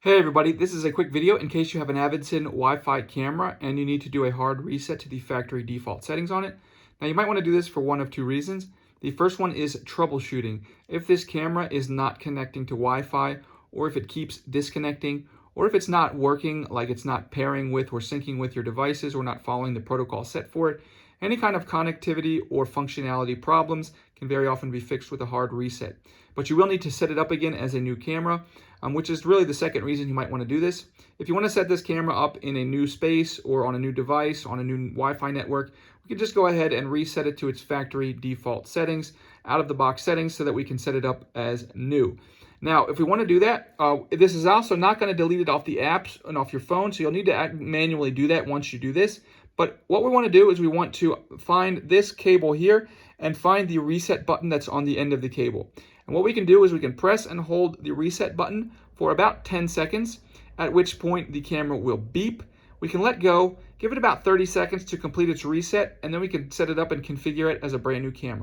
Hey everybody, this is a quick video in case you have an Avidsen Wi-Fi camera and you need to do a hard reset to the factory default settings on it. Now you might want to do this for one of two reasons. The first one is troubleshooting. If this camera is not connecting to Wi-Fi, or if it keeps disconnecting, or if it's not working, like it's not pairing with or syncing with your devices or not following the protocol set for it, any kind of connectivity or functionality problems can very often be fixed with a hard reset. But you will need to set it up again as a new camera, which is really the second reason you might want to do this. If you want to set this camera up in a new space or on a new device, on a new Wi-Fi network, we can just go ahead and reset it to its factory default settings, out of the box settings, so that we can set it up as new. Now, if we want to do that, this is also not going to delete it off the apps and off your phone, so you'll need to manually do that once you do this. But what we want to do is we want to find this cable here and find the reset button that's on the end of the cable. And what we can do is we can press and hold the reset button for about 10 seconds, at which point the camera will beep. We can let go, give it about 30 seconds to complete its reset, and then we can set it up and configure it as a brand new camera.